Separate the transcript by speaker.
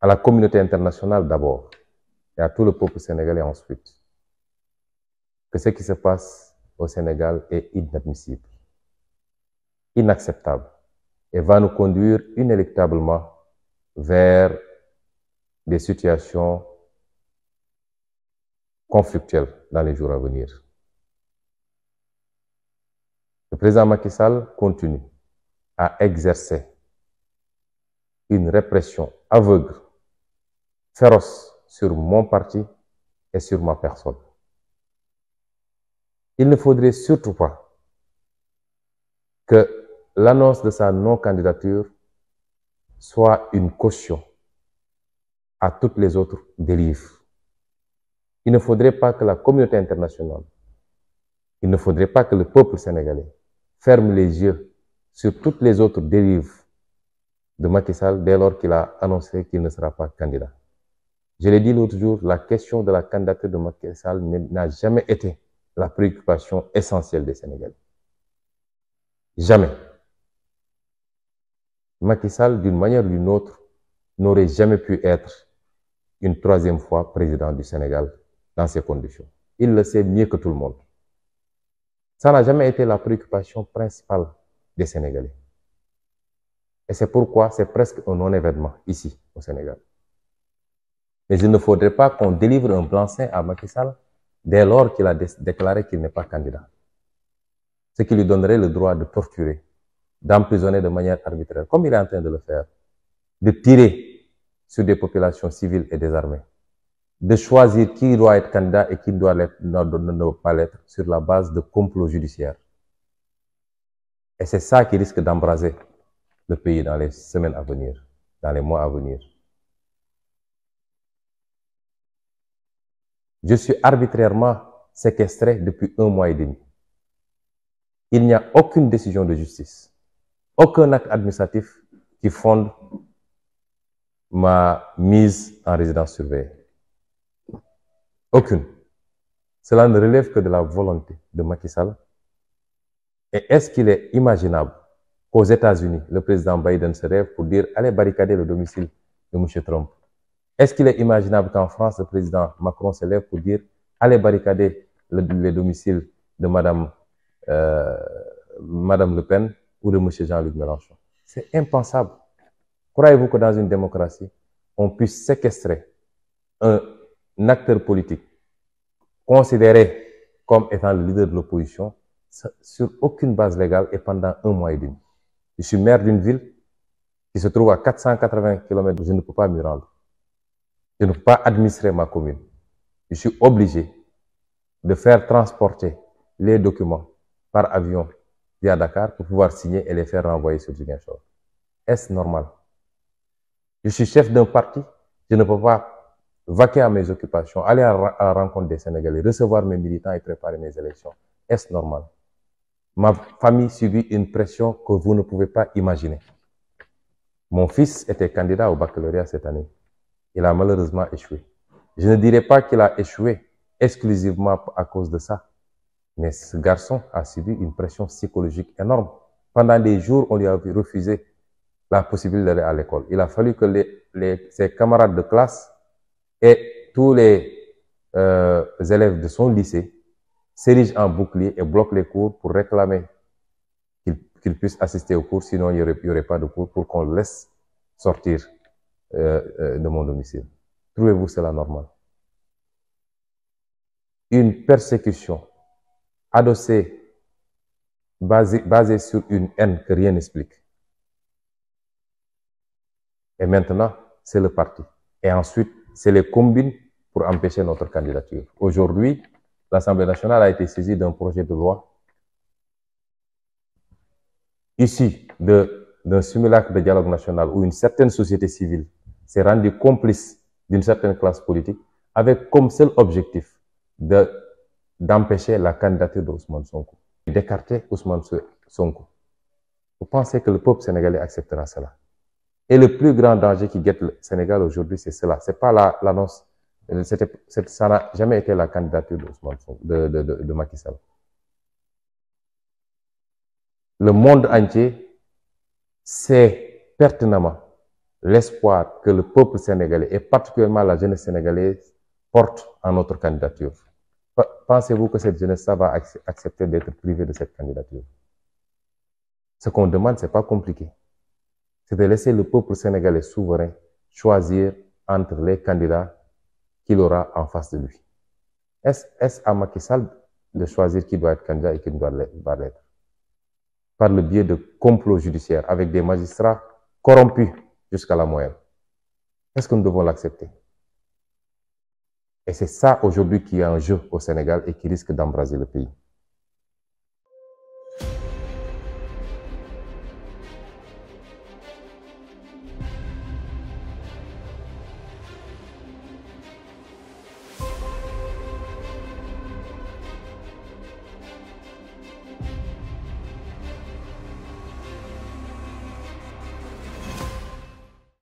Speaker 1: à la communauté internationale d'abord, et à tout le peuple sénégalais ensuite, que ce qui se passe au Sénégal est inadmissible, inacceptable, et va nous conduire inéluctablement vers des situations conflictuelles dans les jours à venir. Le président Macky Sall continue à exercer une répression aveugle, féroce sur mon parti et sur ma personne. Il ne faudrait surtout pas que l'annonce de sa non-candidature soit une caution à toutes les autres dérives. Il ne faudrait pas que la communauté internationale, il ne faudrait pas que le peuple sénégalais ferme les yeux sur toutes les autres dérives de Macky Sall dès lors qu'il a annoncé qu'il ne sera pas candidat. Je l'ai dit l'autre jour, la question de la candidature de Macky Sall n'a jamais été la préoccupation essentielle des Sénégalais. Jamais. Macky Sall, d'une manière ou d'une autre, n'aurait jamais pu être une troisième fois président du Sénégal dans ces conditions. Il le sait mieux que tout le monde. Ça n'a jamais été la préoccupation principale des Sénégalais. Et c'est pourquoi c'est presque un non-événement ici, au Sénégal. Mais il ne faudrait pas qu'on délivre un blanc-seing à Macky Sall dès lors qu'il a déclaré qu'il n'est pas candidat. Ce qui lui donnerait le droit de torturer, d'emprisonner de manière arbitraire, comme il est en train de le faire, de tirer sur des populations civiles et désarmées, de choisir qui doit être candidat et qui doit ne doit pas l'être sur la base de complots judiciaires. Et c'est ça qui risque d'embraser le pays dans les semaines à venir, dans les mois à venir. Je suis arbitrairement séquestré depuis 1 mois et demi. Il n'y a aucune décision de justice, aucun acte administratif qui fonde ma mise en résidence surveillée. Aucune. Cela ne relève que de la volonté de Macky Sall. Et est-ce qu'il est imaginable qu'aux États-Unis, le président Biden se lève pour dire « allez barricader le domicile de M. Trump ». Est-ce qu'il est imaginable qu'en France, le président Macron se lève pour dire « allez barricader le domicile de Madame Le Pen ou de M. Jean-Luc Mélenchon ». C'est impensable. Croyez-vous que dans une démocratie, on puisse séquestrer un acteur politique considéré comme étant le leader de l'opposition sur aucune base légale et pendant 1 mois et demi? Je suis maire d'une ville qui se trouve à 480 km, je ne peux pas m'y rendre. Je ne peux pas administrer ma commune. Je suis obligé de faire transporter les documents par avion via Dakar pour pouvoir signer et les faire renvoyer sur Ziguinchor. Est-ce normal? Je suis chef d'un parti, je ne peux pas vaquer à mes occupations, aller à la rencontre des Sénégalais, recevoir mes militants et préparer mes élections. Est-ce normal? Ma famille subit une pression que vous ne pouvez pas imaginer. Mon fils était candidat au baccalauréat cette année. Il a malheureusement échoué. Je ne dirais pas qu'il a échoué exclusivement à cause de ça, mais ce garçon a subi une pression psychologique énorme. Pendant des jours, on lui a refusé la possibilité d'aller à l'école. Il a fallu que ses camarades de classe et tous les élèves de son lycée s'érigent en bouclier et bloquent les cours pour réclamer qu'il puisse assister aux cours, sinon il n'y aurait pas de cours, pour qu'on le laisse sortir de mon domicile. Trouvez-vous cela normal? Une persécution adossée, basée sur une haine que rien n'explique. Et maintenant, c'est le parti. Et ensuite, c'est les combines pour empêcher notre candidature. Aujourd'hui, l'Assemblée nationale a été saisie d'un projet de loi issu d'un simulacre de dialogue national où une certaine société civile s'est rendue complice d'une certaine classe politique avec comme seul objectif d'empêcher la candidature d'Ousmane Sonko, d'écarter Ousmane Sonko. Vous pensez que le peuple sénégalais acceptera cela? Et le plus grand danger qui guette le Sénégal aujourd'hui, c'est cela. C'est pas l'annonce, ça n'a jamais été la candidature de Macky Sall. Le monde entier sait pertinemment l'espoir que le peuple sénégalais, et particulièrement la jeunesse sénégalaise, porte en notre candidature. Pensez-vous que cette jeunesse-là va accepter d'être privée de cette candidature? Ce qu'on demande, ce n'est pas compliqué. C'est de laisser le peuple sénégalais souverain choisir entre les candidats qu'il aura en face de lui. Est-ce à Macky Sall de choisir qui doit être candidat et qui ne doit pas l'être? Par le biais de complots judiciaires avec des magistrats corrompus jusqu'à la moelle. Est-ce que nous devons l'accepter? Et c'est ça aujourd'hui qui est en jeu au Sénégal et qui risque d'embraser le pays.